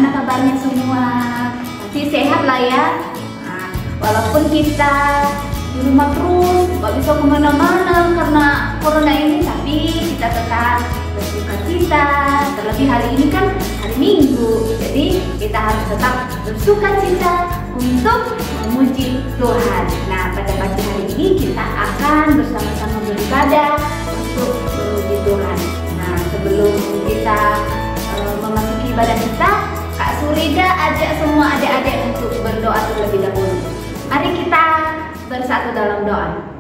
Gimana kabarnya semua? Pasti sehat lah ya. Nah, walaupun kita di rumah terus, gak bisa kemana-mana karena corona ini, tapi kita tetap bersuka cita. Terlebih hari ini kan hari Minggu, jadi kita harus tetap bersuka cita untuk memuji Tuhan. Nah, pada pagi hari ini kita akan bersama-sama beribadah untuk memuji Tuhan. Nah, sebelum kita memasuki ibadah kita, Kak Surida ajak semua adik-adik untuk berdoa terlebih dahulu. Mari kita bersatu dalam doa.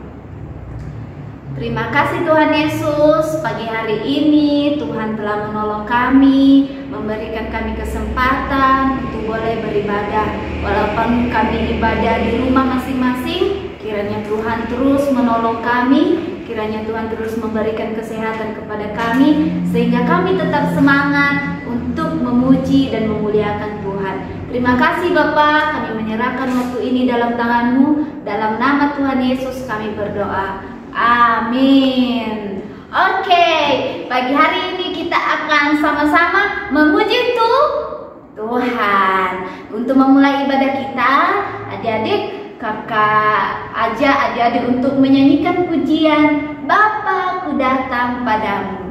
Terima kasih Tuhan Yesus, pagi hari ini Tuhan telah menolong kami, memberikan kami kesempatan untuk boleh beribadah. Walaupun kami ibadah di rumah masing-masing, kiranya Tuhan terus menolong kami, kiranya Tuhan terus memberikan kesehatan kepada kami, sehingga kami tetap semangat untuk memuji dan memuliakan Tuhan. Terima kasih Bapa, kami menyerahkan waktu ini dalam tangan-Mu. Dalam nama Tuhan Yesus kami berdoa. Amin. Oke, pagi hari ini kita akan sama-sama memuji Tuhan. Untuk memulai ibadah kita, adik-adik, kakak ajak adik-adik untuk menyanyikan pujian Bapa ku datang padamu.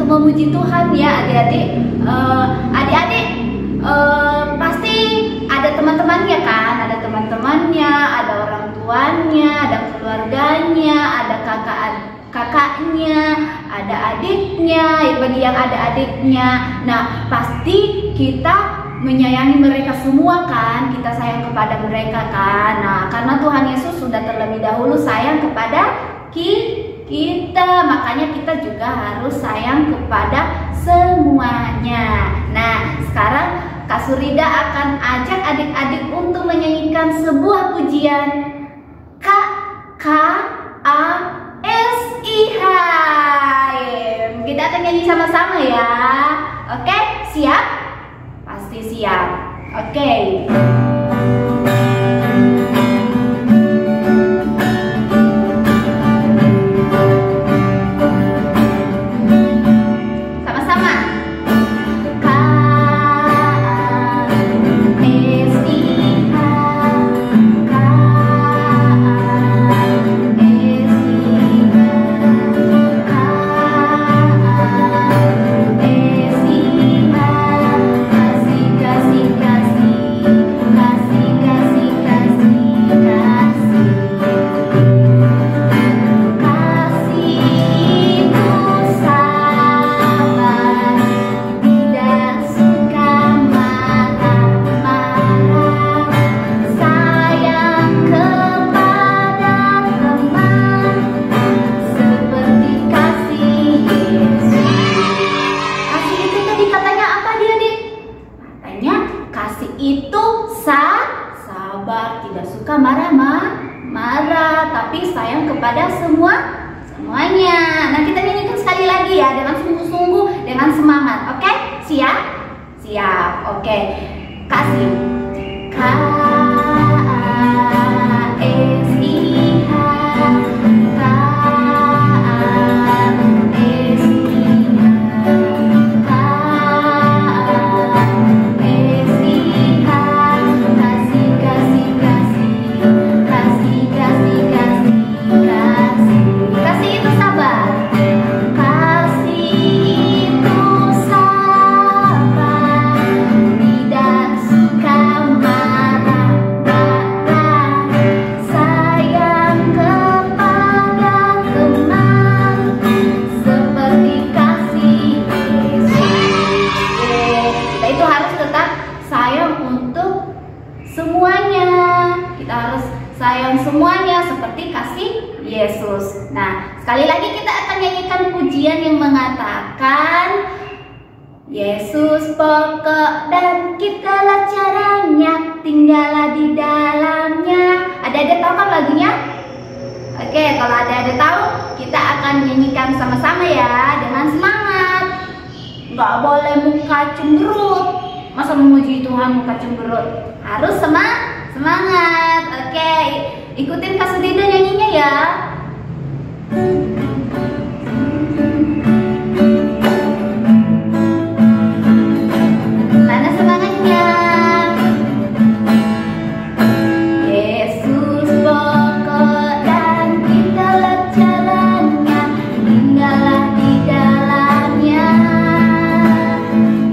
Memuji Tuhan ya adik-adik. Adik-adik pasti ada teman-temannya kan, ada teman-temannya, ada orang tuanya, ada keluarganya, ada kakaknya, ada adiknya. Bagi yang ada adiknya, nah pasti kita menyayangi mereka semua kan, kita sayang kepada mereka kan. Nah, karena Tuhan Yesus sudah terlebih dahulu sayang kepada kita, makanya kita juga harus sayang kepada semuanya. Nah, sekarang Kak Surida akan ajak adik-adik untuk menyanyikan sebuah pujian Siap? Pasti siap. Oke. Sabar, tidak suka marah, tapi sayang kepada semuanya. Nah, kita nyanyikan sekali lagi ya, dengan sungguh-sungguh, dengan semangat. Oke? Siap? Siap. Oke. Kasih. Semuanya, kita harus sayang semuanya seperti kasih Yesus. Nah, sekali lagi kita akan nyanyikan pujian yang mengatakan Yesus pokok dan kitalah caranya, tinggallah di dalamnya. Ada tahu kan lagunya? Oke, kalau ada tahu, kita akan nyanyikan sama-sama ya, dengan semangat. Nggak boleh muka cemberut. Masa memuji Tuhan muka cemberut? Harus semangat. Oke, ikutin Kak Sudida nyanyinya ya. Mana semangatnya? Yesus pokok dan kitalah jalannya, tinggallah di dalamnya.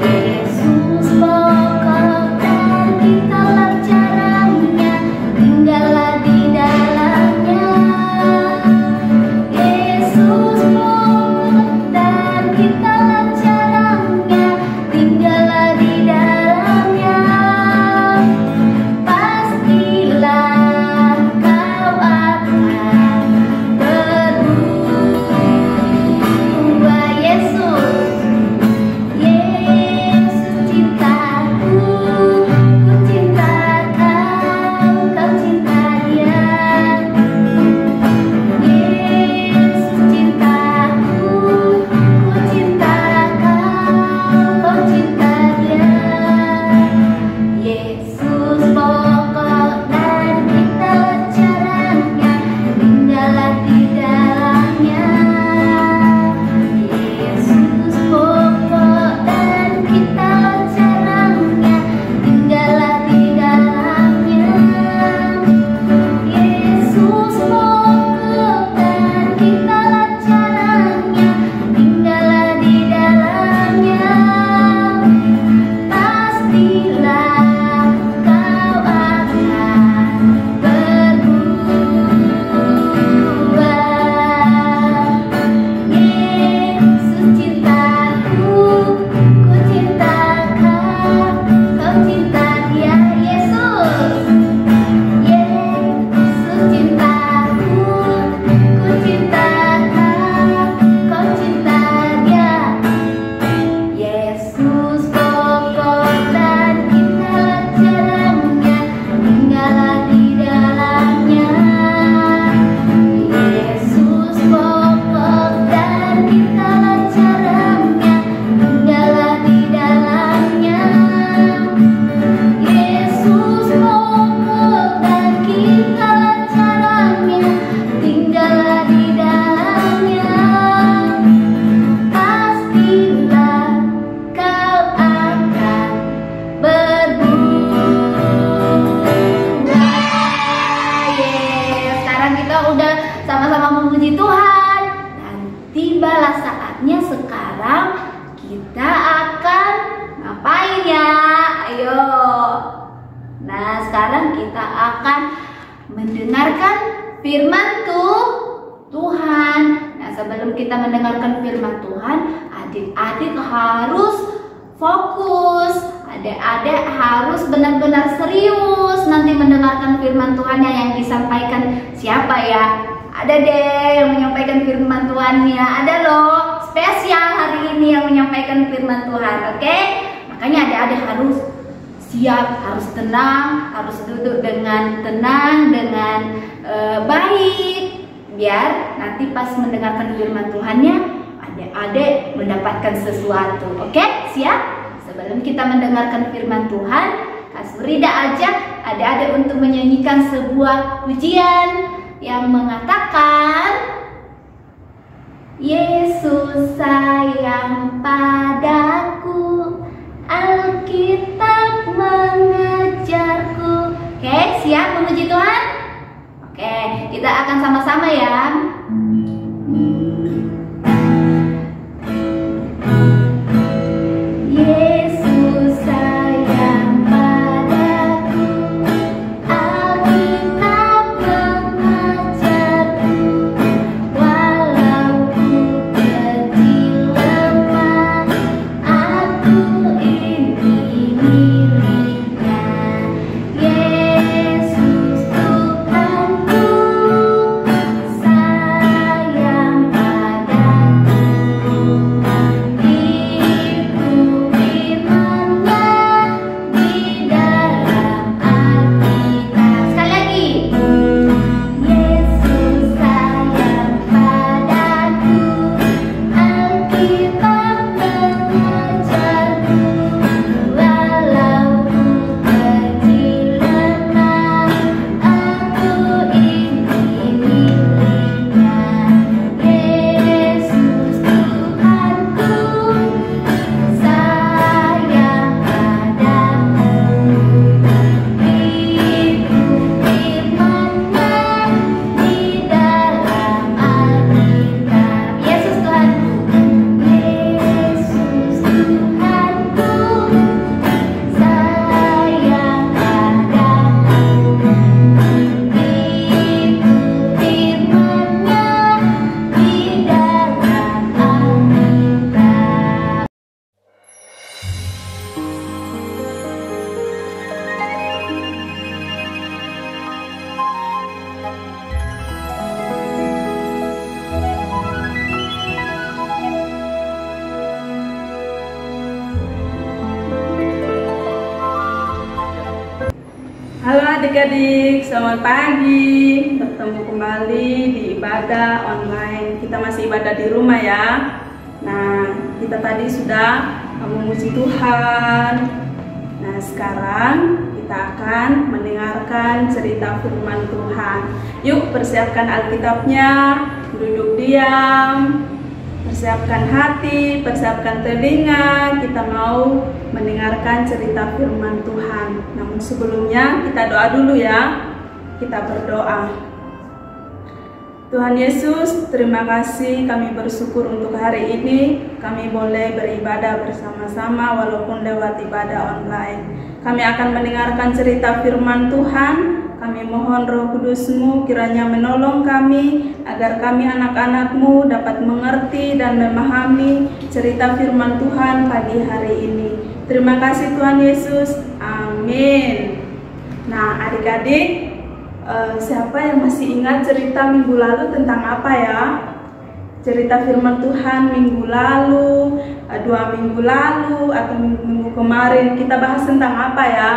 Yesus pokok dan kitalah caranya, tinggallah di dalamnya. Yesus pokok dan kitalah caranya, tinggallah di dalamnya. Pastilah kau akan berubah. Yesus, Yesus cintaku, ku cinta kau, kau cinta dia. Yesus cintaku, ku cinta kau, kau cinta dia. Yesus pokok dan kitalah caranya, tinggallah di dalamnya. Yesus pokok dan kitalah caranya, tinggallah di dalamnya. Yesus pokok dan kitalah caranya, tinggallah di dalamnya. Pastilah kau akan berubah. Yesus cintaku, ku cinta kau, kau cinta dia. Yesus, Yesus cintaku, ku cinta kau, kau cinta dia. Yesus pokok dan kitalah caranya, tinggallah di dalamnya. Yesus pokok dan kitalah caranya, tinggallah di dalamnya. sekarang kita udah sama-sama memuji Tuhan. Dan tibalah saatnya sekarang kita akan ngapain ya? Ayo. Nah, sekarang kita akan mendengarkan firman Tuhan. Nah, sebelum kita mendengarkan firman Tuhan, adik-adik harus fokus. Adik-adik harus benar-benar serius nanti mendengarkan firman Tuhan yang disampaikan siapa ya? Ada deh yang menyampaikan firman Tuhannya. Ada loh, spesial hari ini yang menyampaikan firman Tuhan. Oke? Makanya adik-adik harus siap, harus tenang, harus duduk dengan tenang, dengan baik, biar nanti pas mendengarkan firman Tuhannya adik-adik mendapatkan sesuatu. Oke, siap? Sebelum kita mendengarkan firman Tuhan, Kak Surida ajak adik-adik untuk menyanyikan sebuah pujian yang mengatakan, Yesus sayang padaku, Alkitab mengajarku. Oke, siap memuji Tuhan? Oke, kita akan sama-sama ya. Yesus sayang padaku, Alkitab mengajarku, walau ku kecil lemah, aku ini miliknya. Yesus Tuhanku sayang padaku, itu firman-Nya di dalam Alkitab. Sekali lagi. Yesus sayang padaku, Alkitab mengajarku, walau ku kecil lemah, aku ini miliknya. Yesus Tuhanku sayang padaku, itu firman-Nya di dalam Alkitab. Yesus Tuhanku, Yesus Tuhanku sayang padaku, itu firman-Nya di dalam Alkitab. Halo adik-adik, selamat pagi. Bertemu kembali di ibadah online. Kita masih ibadah di rumah ya. Nah, kita tadi sudah memuji Tuhan. Nah, sekarang kita akan mendengarkan cerita firman Tuhan. Yuk, persiapkan Alkitabnya, duduk diam, persiapkan hati, persiapkan telinga. Kita mau mendengarkan cerita firman Tuhan. Namun sebelumnya kita doa dulu ya. Kita berdoa. Tuhan Yesus, terima kasih, kami bersyukur untuk hari ini kami boleh beribadah bersama-sama walaupun lewat ibadah online. Kami akan mendengarkan cerita firman Tuhan. Kami mohon Roh Kudus-Mu kiranya menolong kami agar kami anak-anak-Mu dapat mengerti dan memahami cerita firman Tuhan pagi hari ini. Terima kasih Tuhan Yesus. Amin. Nah, adik-adik, siapa yang masih ingat cerita minggu lalu tentang apa ya? Cerita firman Tuhan minggu lalu, 2 minggu lalu, atau minggu kemarin kita bahas tentang apa ya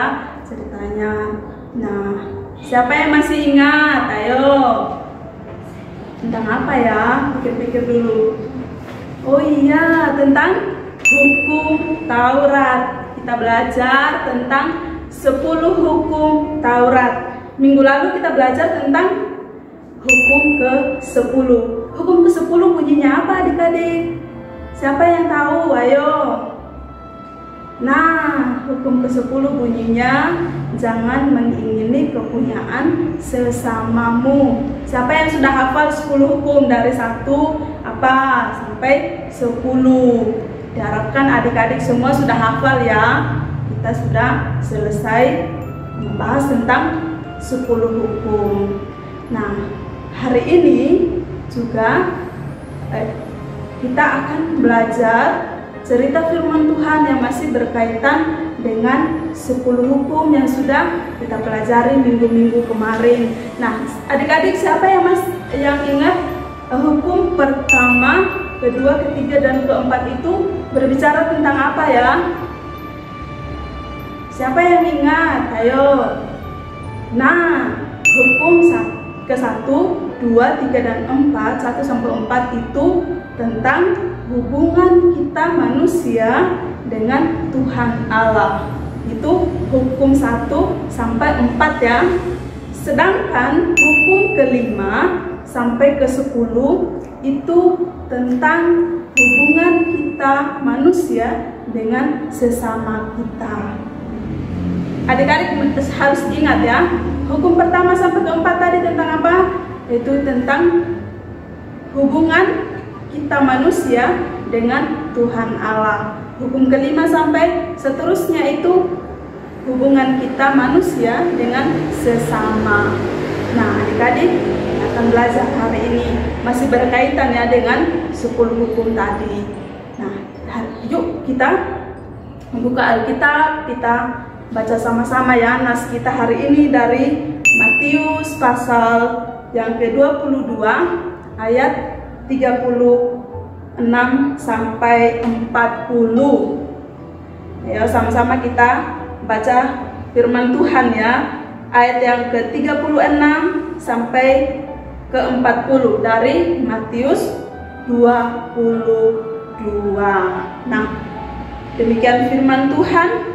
ceritanya? Nah, siapa yang masih ingat? Ayo. Tentang apa ya? Pikir-pikir dulu. Oh iya, tentang hukum Taurat. Kita belajar tentang 10 hukum Taurat. Minggu lalu kita belajar tentang hukum ke-10. Hukum ke-10 bunyinya apa adik-adik? Siapa yang tahu? Ayo. Nah, hukum ke-10 bunyinya, jangan mengingini kepunyaan sesamamu. Siapa yang sudah hafal 10 hukum dari 1 sampai 10? Diharapkan adik-adik semua sudah hafal ya. Kita sudah selesai membahas tentang 10 hukum. Nah, hari ini juga kita akan belajar cerita firman Tuhan yang masih berkaitan dengan 10 hukum yang sudah kita pelajari minggu-minggu kemarin. Nah, adik-adik siapa yang ingat hukum pertama, kedua, ketiga, dan keempat itu berbicara tentang apa ya? Siapa yang ingat? Ayo. Nah, hukum ke-1, 2, 3, dan 4, 1 sampai 4 itu tentang hubungan kita manusia dengan Tuhan Allah. Itu hukum 1 sampai 4 ya. Sedangkan hukum ke-5 sampai ke-10 itu tentang hubungan kita manusia dengan sesama kita. Adik-adik harus ingat ya, hukum pertama sampai ke-4 tadi tentang apa? Itu tentang hubungan kita manusia dengan Tuhan Allah. Hukum ke-5 sampai seterusnya itu hubungan kita manusia dengan sesama. Nah, adik-adik akan belajar hari ini masih berkaitan ya dengan 10 hukum tadi. Nah, yuk kita membuka Alkitab, kita baca sama-sama ya. Nas kita hari ini dari Matius pasal yang ke-22 ayat 36 sampai 40. Ayo sama-sama kita baca firman Tuhan ya. Ayat yang ke-36 sampai ke-40 dari Matius 22. Nah, demikian firman Tuhan.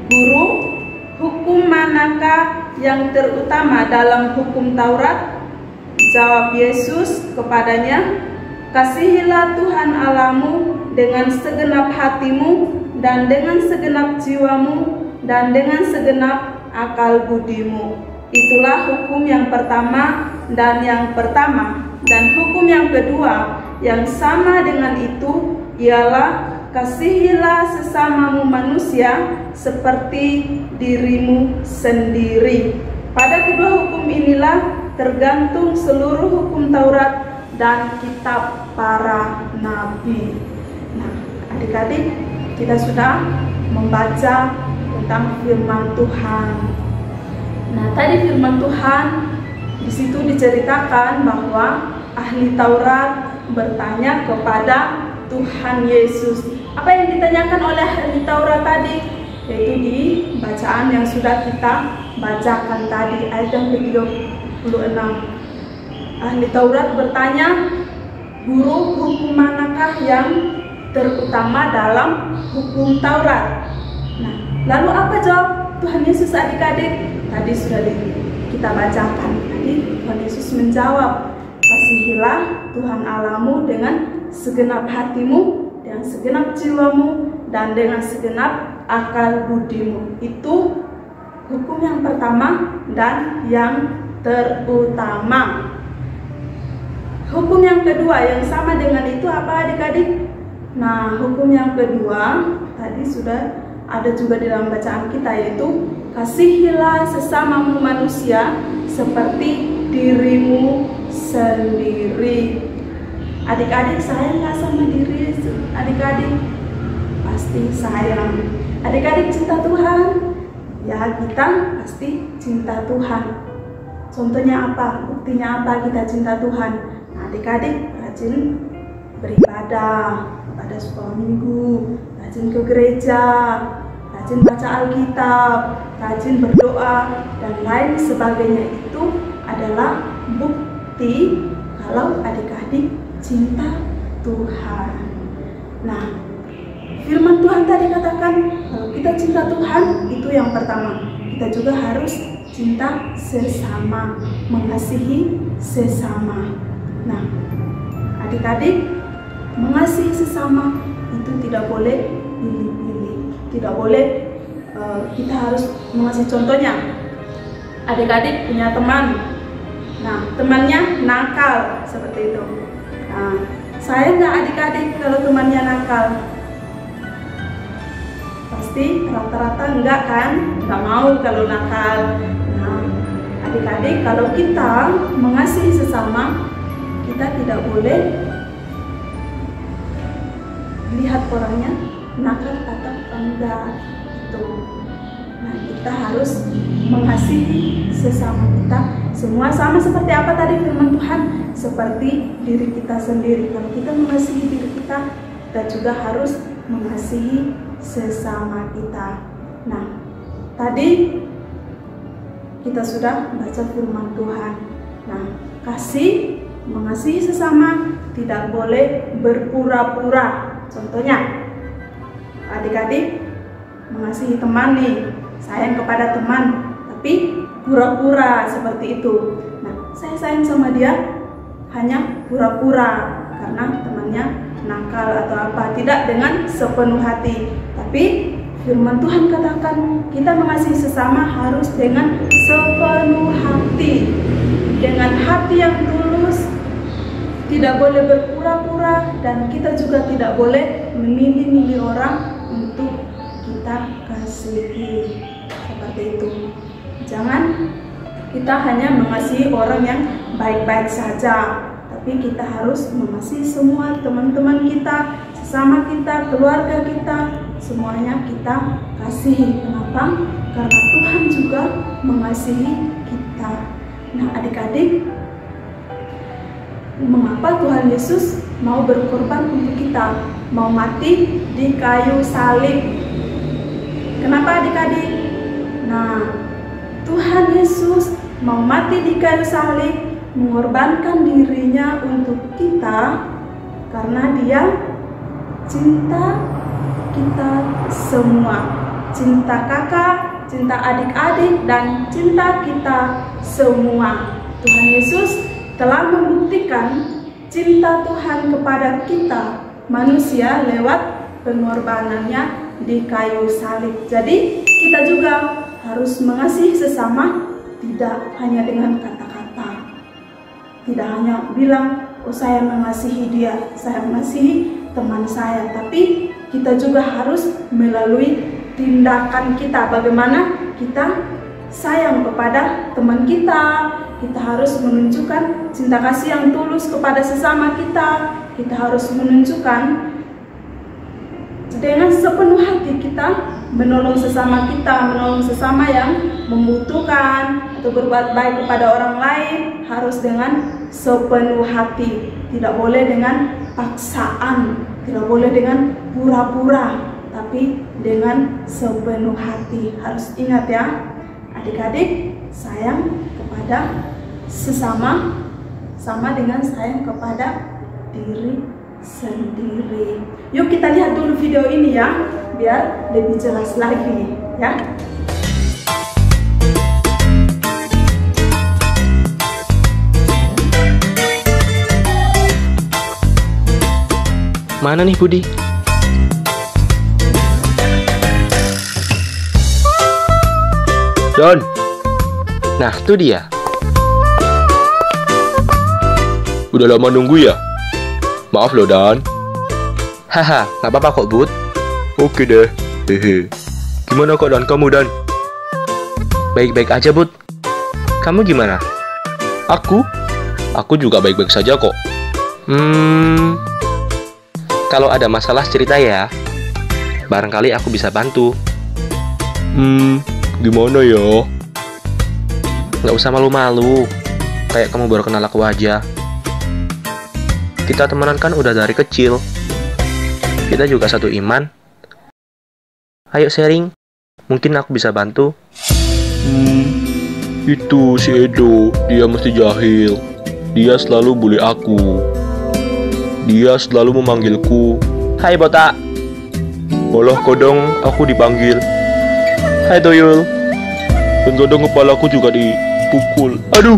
Guru, hukum manakah yang terutama dalam hukum Taurat? Jawab Yesus kepadanya, kasihilah Tuhan Allahmu dengan segenap hatimu dan dengan segenap jiwamu dan dengan segenap akal budimu. Itulah hukum yang pertama dan yang pertama. Dan hukum yang kedua yang sama dengan itu ialah kasihilah sesamamu manusia seperti dirimu sendiri. Pada kedua hukum inilah tergantung seluruh hukum Taurat dan kitab para nabi. Nah, adik-adik, kita sudah membaca tentang firman Tuhan. Nah, tadi firman Tuhan di situ diceritakan bahwa ahli Taurat bertanya kepada Tuhan Yesus. Apa yang ditanyakan oleh ahli Taurat tadi? Yaitu di bacaan yang sudah kita bacakan tadi, ayat yang ke-36. Ahli Taurat bertanya, guru, hukum manakah yang terutama dalam hukum Taurat? Nah, lalu apa jawab Tuhan Yesus adik-adik? Tadi sudah kita bacakan. Tadi Tuhan Yesus menjawab, kasihilah Tuhan Allahmu dengan segenap hatimu, dengan segenap jiwamu, dan dengan segenap akal budimu. Itu hukum yang pertama dan yang terutama. Hukum yang kedua yang sama dengan itu apa adik-adik? Nah, hukum yang kedua tadi sudah ada juga di dalam bacaan kita, yaitu kasihilah sesamamu manusia seperti dirimu sendiri. Adik-adik sayang nggak sama diri adik-adik? Pasti sayang. Adik-adik cinta Tuhan? Ya, kita pasti cinta Tuhan. Contohnya apa? Buktinya apa kita cinta Tuhan? Nah, adik-adik rajin beribadah pada sekolah minggu, rajin ke gereja, rajin baca Alkitab, rajin berdoa, dan lain sebagainya. Itu adalah bukti kalau adik-adik cinta Tuhan. Nah, firman Tuhan tadi katakan kalau kita cinta Tuhan, itu yang pertama. Kita juga harus cinta sesama, mengasihi sesama. Nah, adik-adik, mengasihi sesama itu tidak boleh pilih-pilih, tidak boleh kita harus mengasih contohnya. Adik-adik punya teman, nah temannya nakal seperti itu. Nah, sayang nggak adik-adik kalau temannya nakal? Pasti rata-rata enggak kan? Nggak mau kalau nakal. Nah, adik-adik, kalau kita mengasihi sesama, kita tidak boleh lihat orangnya nakal atau enggak itu. Nah, kita harus mengasihi sesama kita. Semua sama seperti apa tadi firman Tuhan? Seperti diri kita sendiri. Kalau kita mengasihi diri kita, kita juga harus mengasihi sesama kita. Nah, tadi kita sudah baca firman Tuhan. Nah, mengasihi sesama, tidak boleh berpura-pura. Contohnya, adik-adik mengasihi teman nih, sayang kepada teman, tapi pura-pura seperti itu. Nah, saya sayang sama dia hanya pura-pura karena temannya nakal atau apa, tidak dengan sepenuh hati. Tapi firman Tuhan katakan kita mengasihi sesama harus dengan sepenuh hati, dengan hati yang tulus, tidak boleh berpura-pura, dan kita juga tidak boleh memilih-milih orang untuk kita kasihi. Seperti itu. Jangan kita hanya mengasihi orang yang baik-baik saja, tapi kita harus mengasihi semua teman-teman kita, sesama kita, keluarga kita, semuanya kita kasihi. Kenapa? Karena Tuhan juga mengasihi kita. Nah, adik-adik, mengapa Tuhan Yesus mau berkorban untuk kita, mau mati di kayu salib? Kenapa adik-adik? Nah, Tuhan Yesus mau mati di kayu salib, mengorbankan dirinya untuk kita karena Dia cinta kita semua, cinta kakak, cinta adik-adik, dan cinta kita semua. Tuhan Yesus telah membuktikan cinta Tuhan kepada kita manusia lewat pengorbanannya di kayu salib. Jadi kita juga harus mengasihi sesama, tidak hanya dengan kata-kata, tidak hanya bilang, oh saya mengasihi dia, saya mengasihi teman saya, tapi kita juga harus melalui tindakan kita. Bagaimana kita sayang kepada teman kita, kita harus menunjukkan cinta kasih yang tulus kepada sesama kita, kita harus menunjukkan dengan sepenuh hati kita menolong sesama kita, menolong sesama yang membutuhkan atau berbuat baik kepada orang lain, harus dengan sepenuh hati, tidak boleh dengan paksaan, tidak boleh dengan pura-pura, tapi dengan sepenuh hati. Harus ingat ya adik-adik, sayang kepada sesama sama dengan sayang kepada diri sendiri. Yuk kita lihat dulu video ini ya, biar lebih jelas lagi ya. Mana nih Budi? Don. Nah, itu dia. Udah lama nunggu ya? Maaf loh, Dan. Haha, nggak apa-apa kok, Bud. Oke deh. Hehe. Gimana keadaan kamu, Dan? Baik-baik aja, Bud. Kamu gimana? Aku juga baik-baik saja kok. Kalau ada masalah cerita ya. Barangkali aku bisa bantu. Gimana ya? Nggak usah malu-malu. Kayak kamu baru kenal aku aja. Kita temenan kan udah dari kecil. Kita juga satu iman. Ayo sharing. Mungkin aku bisa bantu. Itu si Edo, dia mesti jahil. Dia selalu bully aku. Dia selalu memanggilku. Hai botak. Malah kadang aku dipanggil. Hai Toyul. Dan kadang kepalaku juga dipukul. Aduh.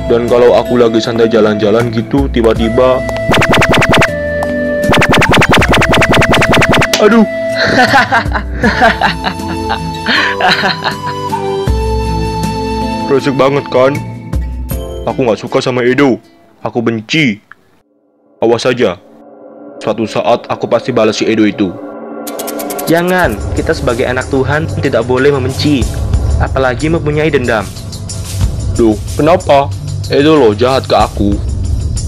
Dan kalau aku lagi santai jalan-jalan gitu, tiba-tiba Aduh. Resik banget kan? Aku gak suka sama Edo. Aku benci. Awas saja. Suatu saat aku pasti balas si Edo itu. Jangan, kita sebagai anak Tuhan tidak boleh membenci, apalagi mempunyai dendam. Duh, kenapa? Edo loh jahat ke aku.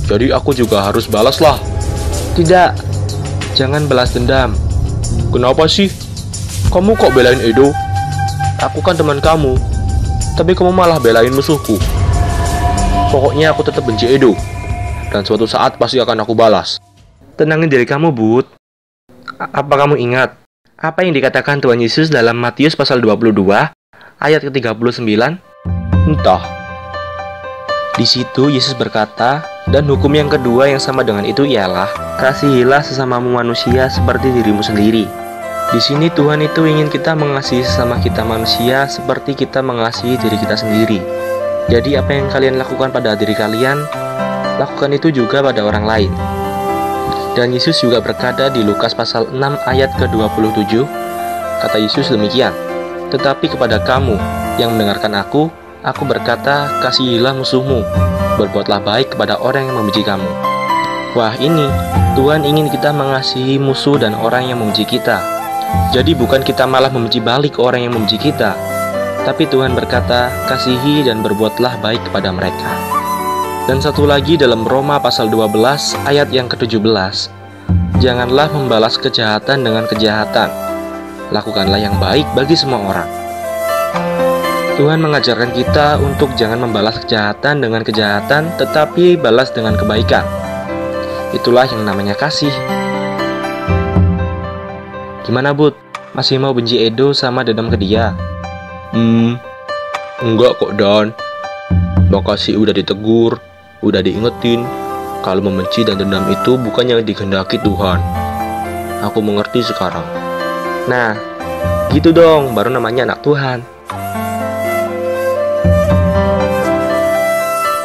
Jadi aku juga harus balas lah. Tidak, jangan balas dendam. Kenapa sih? Kamu kok belain Edo? Aku kan teman kamu. Tapi kamu malah belain musuhku. Pokoknya aku tetap benci Edo. Dan suatu saat pasti akan aku balas. Tenangin diri kamu, Bud. Apa kamu ingat apa yang dikatakan Tuhan Yesus dalam Matius pasal 22 ayat ke-39? Entah. Di situ Yesus berkata, dan hukum yang kedua yang sama dengan itu ialah, kasihilah sesamamu manusia seperti dirimu sendiri. Di sini Tuhan itu ingin kita mengasihi sesama kita manusia seperti kita mengasihi diri kita sendiri. Jadi apa yang kalian lakukan pada diri kalian, lakukan itu juga pada orang lain. Dan Yesus juga berkata di Lukas pasal 6 ayat ke-27, kata Yesus demikian, tetapi kepada kamu yang mendengarkan aku berkata, kasihilah musuhmu, berbuatlah baik kepada orang yang membenci kamu. Wah, ini Tuhan ingin kita mengasihi musuh dan orang yang membenci kita. Jadi bukan kita malah membenci balik orang yang membenci kita, tapi Tuhan berkata, kasihi dan berbuatlah baik kepada mereka. Dan satu lagi dalam Roma pasal 12 ayat yang ke-17, janganlah membalas kejahatan dengan kejahatan, lakukanlah yang baik bagi semua orang. Tuhan mengajarkan kita untuk jangan membalas kejahatan dengan kejahatan, tetapi balas dengan kebaikan. Itulah yang namanya kasih. Gimana, Bud? Masih mau benci Edo sama dendam ke dia? Enggak kok, Dan. Makasih udah ditegur, udah diingetin. Kalau membenci dan dendam itu bukan yang dikehendaki Tuhan. Aku mengerti sekarang. Nah, gitu dong, baru namanya anak Tuhan.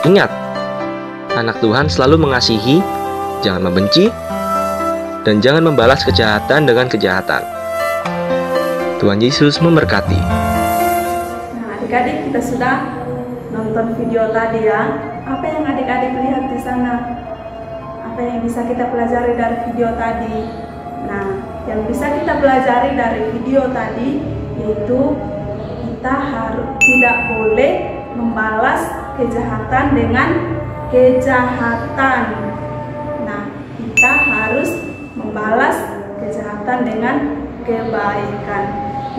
Ingat, anak Tuhan selalu mengasihi, jangan membenci, dan jangan membalas kejahatan dengan kejahatan. Tuhan Yesus memberkati. Nah, adik-adik, kita sudah nonton video tadi ya. Apa yang adik-adik lihat di sana? Apa yang bisa kita pelajari dari video tadi? Nah, yang bisa kita pelajari dari video tadi yaitu kita tidak boleh membalas kejahatan dengan kejahatan. Nah, kita harus membalas kejahatan dengan kebaikan.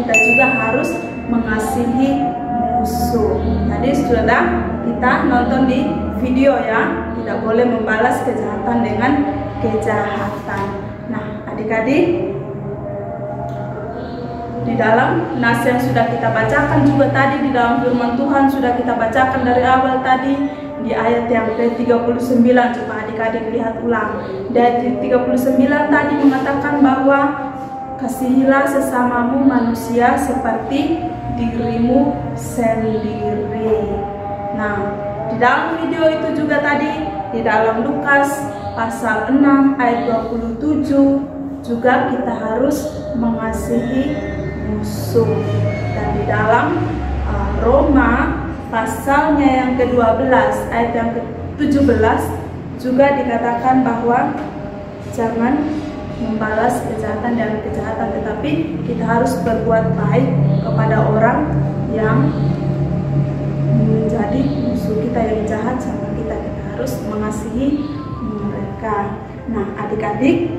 Kita juga harus mengasihi musuh. Tadi sudah kita nonton di video ya, tidak boleh membalas kejahatan dengan kejahatan. Nah, adik-adik, di dalam nas yang sudah kita bacakan juga tadi, di dalam firman Tuhan sudah kita bacakan dari awal tadi, di ayat yang ke-39, coba adik-adik lihat ulang. Dari 39 tadi mengatakan bahwa kasihilah sesamamu manusia seperti dirimu sendiri. Nah, di dalam video itu juga tadi, di dalam Lukas pasal 6 ayat 27 juga kita harus mengasihi musuh. Dan di dalam Roma pasalnya yang ke-12 ayat yang ke-17 juga dikatakan bahwa jangan membalas kejahatan dengan kejahatan, tetapi kita harus berbuat baik kepada orang yang menjadi musuh kita, yang jahat sama kita. Kita harus mengasihi mereka. Nah, adik-adik,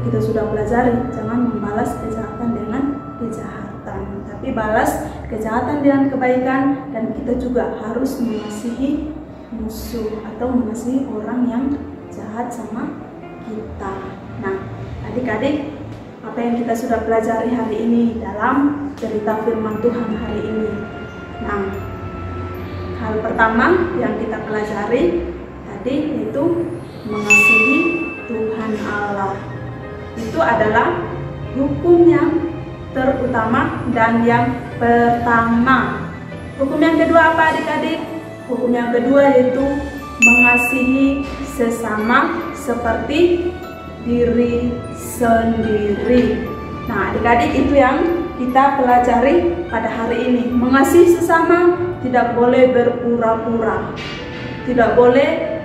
kita sudah pelajari jangan membalas kejahatan dengan kejahatan, tapi balas kejahatan dengan kebaikan. Dan kita juga harus mengasihi musuh atau mengasihi orang yang jahat sama kita. Nah, adik-adik, apa yang kita sudah pelajari hari ini dalam cerita firman Tuhan hari ini? Nah, hal pertama yang kita pelajari tadi yaitu mengasihi Tuhan Allah. Itu adalah hukum yang terutama dan yang pertama. Hukum yang kedua apa, adik-adik? Hukum yang kedua yaitu mengasihi sesama seperti diri sendiri. Nah, adik-adik, itu yang kita pelajari pada hari ini. Mengasihi sesama tidak boleh berpura-pura, tidak boleh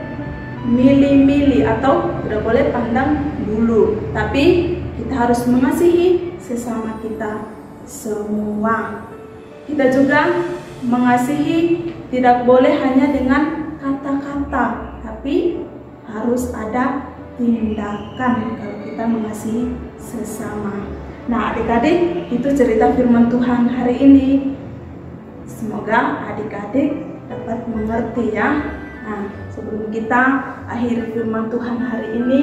milih-milih atau tidak boleh pandang bulu, tapi kita harus mengasihi sesama kita semua. Kita juga mengasihi tidak boleh hanya dengan kata-kata, tapi harus ada tindakan kalau kita mengasihi sesama. Nah, adik-adik, itu cerita firman Tuhan hari ini. Semoga adik-adik dapat mengerti ya. Nah, sebelum kita akhiri firman Tuhan hari ini,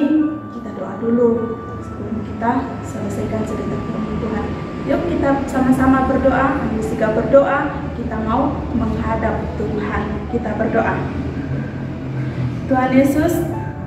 kita doa dulu sebelum kita selesaikan cerita firman Tuhan. Yuk kita sama-sama berdoa. Jika berdoa, kita mau menghadap Tuhan. Kita berdoa. Tuhan Yesus,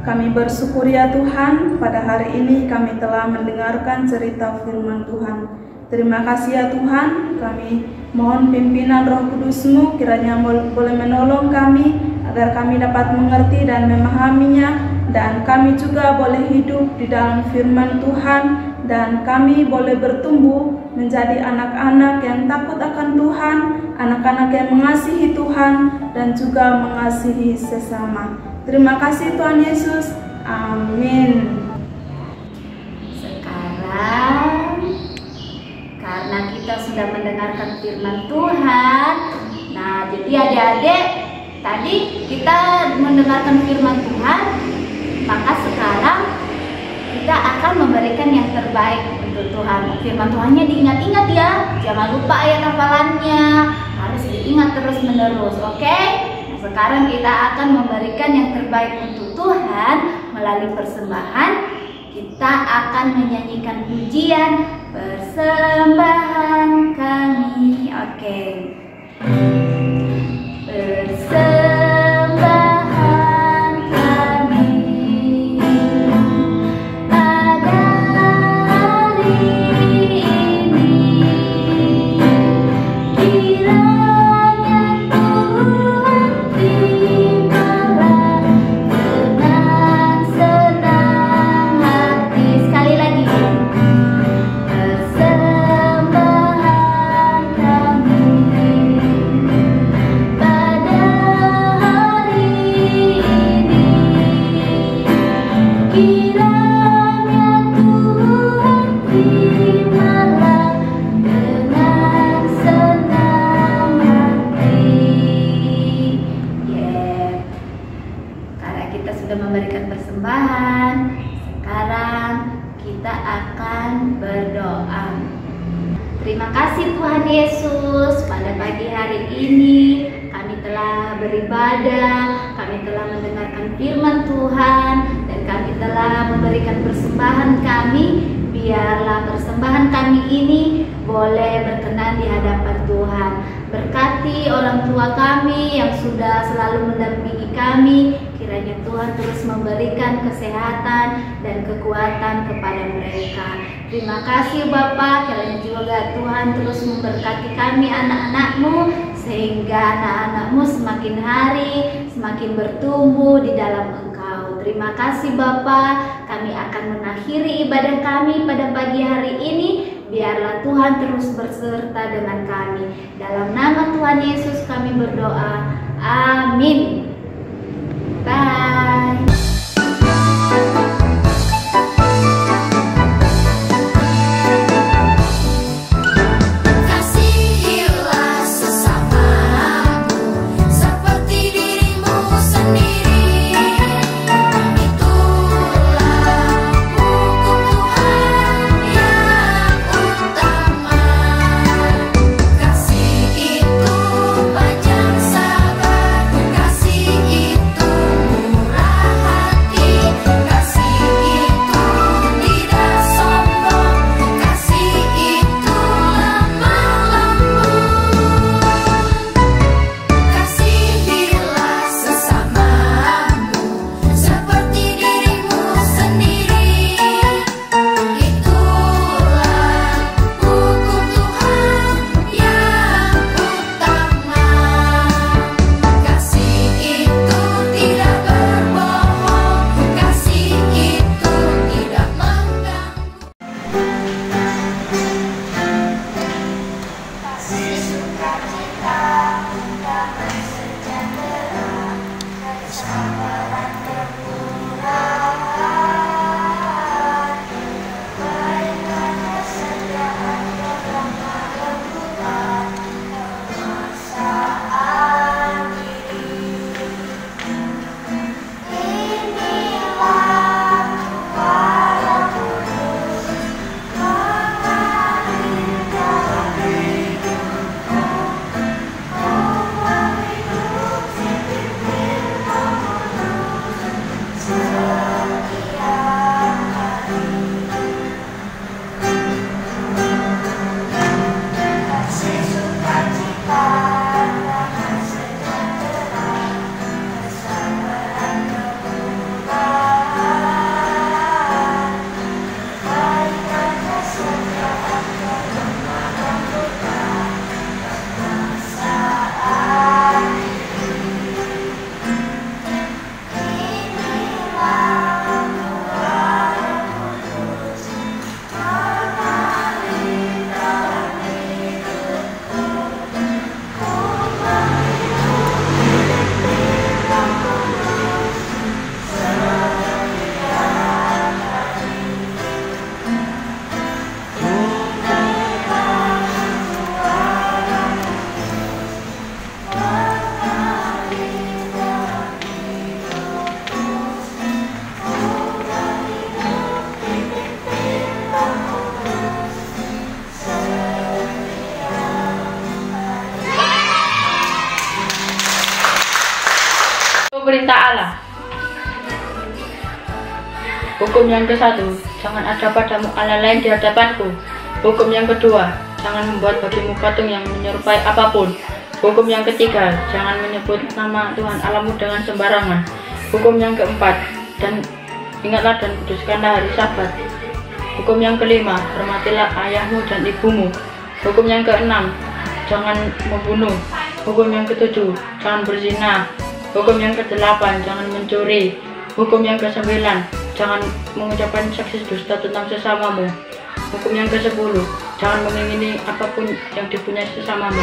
kami bersyukur ya Tuhan, pada hari ini kami telah mendengarkan cerita firman Tuhan. Terima kasih ya Tuhan, kami mohon pimpinan Roh Kudus-Mu kiranya boleh menolong kami agar kami dapat mengerti dan memahaminya, dan kami juga boleh hidup di dalam firman Tuhan, dan kami boleh bertumbuh menjadi anak-anak yang takut akan Tuhan, anak-anak yang mengasihi Tuhan dan juga mengasihi sesama. Terima kasih Tuhan Yesus. Amin. Sekarang karena kita sudah mendengarkan firman Tuhan, nah jadi adik-adik, tadi kita mendengarkan firman Tuhan, maka sekarang kita akan memberikan yang terbaik untuk Tuhan. Firman Tuhannya diingat-ingat ya, jangan lupa ayat hafalannya, harus diingat terus-menerus, oke? Nah, sekarang kita akan memberikan yang terbaik untuk Tuhan melalui persembahan. Kita akan menyanyikan pujian persembahan kami, oke? Persembahan kami pada hari ini, kiranya Tuhan terimalah dengan senang hati. Sekali lagi, persembahan kami pada hari ini, kiranya Tuhan terimalah dengan senang hati. Karena kita sudah memberikan persembahan, sekarang kita akan berdoa. Terima kasih Tuhan Yesus, pada pagi hari ini kami telah beribadah, kami telah mendengarkan firman Tuhan, dan kami telah memberikan persembahan kami. Biarlah persembahan kami ini boleh berkenan di hadapan Tuhan. Berkati orang tua kami yang sudah selalu mendampingi kami. Kiranya Tuhan terus memberikan kesehatan dan kekuatan kepada mereka. Terima kasih Bapa, kiranya juga Tuhan terus memberkati kami anak-anak-Mu, sehingga anak-anak-Mu semakin hari semakin bertumbuh di dalam Engkau. Terima kasih Bapa, kami akan mengakhiri ibadah kami pada pagi hari ini. Biarlah Tuhan terus berserta dengan kami. Dalam nama Tuhan Yesus kami berdoa. Amin. Bye. Kasihilah sesamamu seperti dirimu sendiri. Itulah hukum Tuhan yang utama. Kasih itu panjang sabar, kasih Perintah Allah. Hukum yang ke-1, jangan ada padamu Allah lain di hadapanku. Hukum yang kedua, jangan membuat bagimu patung yang menyerupai apapun. Hukum yang ketiga, jangan menyebut nama Tuhan Allahmu dengan sembarangan. Hukum yang keempat, dan ingatlah dan kuduskanlah hari Sabat. Hukum yang kelima, hormatilah ayahmu dan ibumu. Hukum yang keenam, jangan membunuh. Hukum yang ketujuh, jangan berzina. Hukum yang kedelapan, jangan mencuri. Hukum yang kesembilan, jangan mengucapkan saksi dusta tentang sesamamu. Hukum yang ke-10, jangan mengingini apapun yang dipunyai sesamamu.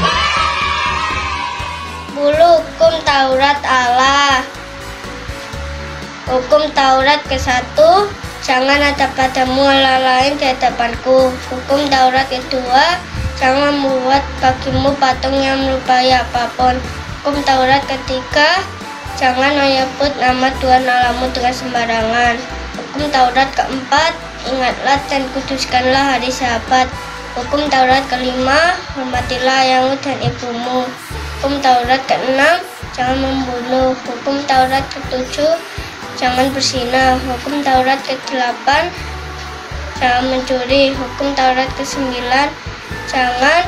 10. Hukum Taurat Allah. Hukum Taurat ke-1, jangan ada padamu Allah lain di hadapanku. Hukum Taurat kedua, jangan membuat bagimu patung yang menyerupai apapun. Hukum Taurat ketiga, jangan menyebut nama Tuhan Allahmu dengan sembarangan. Hukum Taurat keempat, ingatlah dan kuduskanlah hari Sabat. Hukum Taurat kelima, hormatilah ayahmu dan ibumu. Hukum Taurat keenam, jangan membunuh. Hukum Taurat ketujuh, jangan berzina. Hukum Taurat ke-8, jangan mencuri. Hukum Taurat ke-9, jangan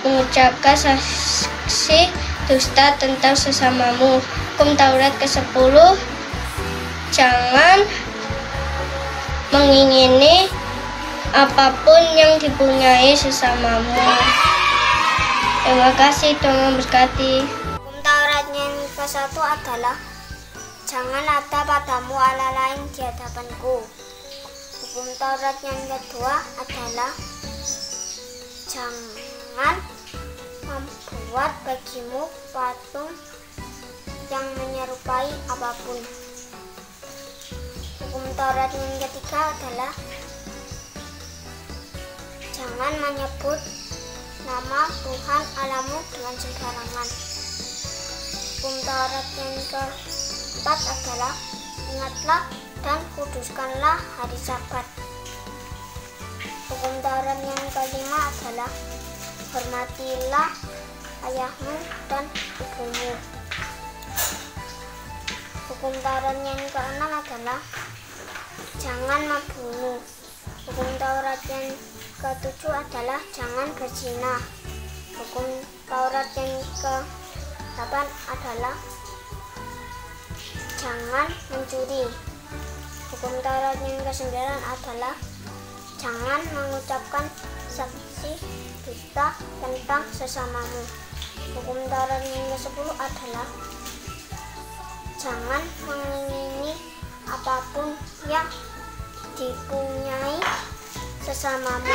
mengucapkan saksi dusta tentang sesamamu. Hukum Taurat ke-10, jangan mengingini apapun yang dipunyai sesamamu. Terima kasih, Tuhan memberkati. Hukum Taurat yang ke-1 adalah jangan ada padamu Allah lain di hadapanku. Hukum Taurat yang kedua adalah jangan membuat bagimu patung yang menyerupai apapun. Hukum Taurat yang ketiga adalah jangan menyebut nama Tuhan Allahmu dengan sembarangan. Hukum Taurat yang keempat adalah ingatlah dan kuduskanlah hari Sabat. Hukum Taurat yang kelima adalah hormatilah ayahmu dan ibumu. Hukum Taurat yang keenam adalah jangan membunuh. Hukum Taurat yang ke-7 adalah jangan berzina. Hukum Taurat yang ke-8 adalah jangan mencuri. Hukum Taurat yang ke-9 adalah jangan mengucapkan saksi dusta tentang sesamamu. Hukum Taurat yang ke-10 adalah jangan mengingini apapun yang dipunyai sesamamu.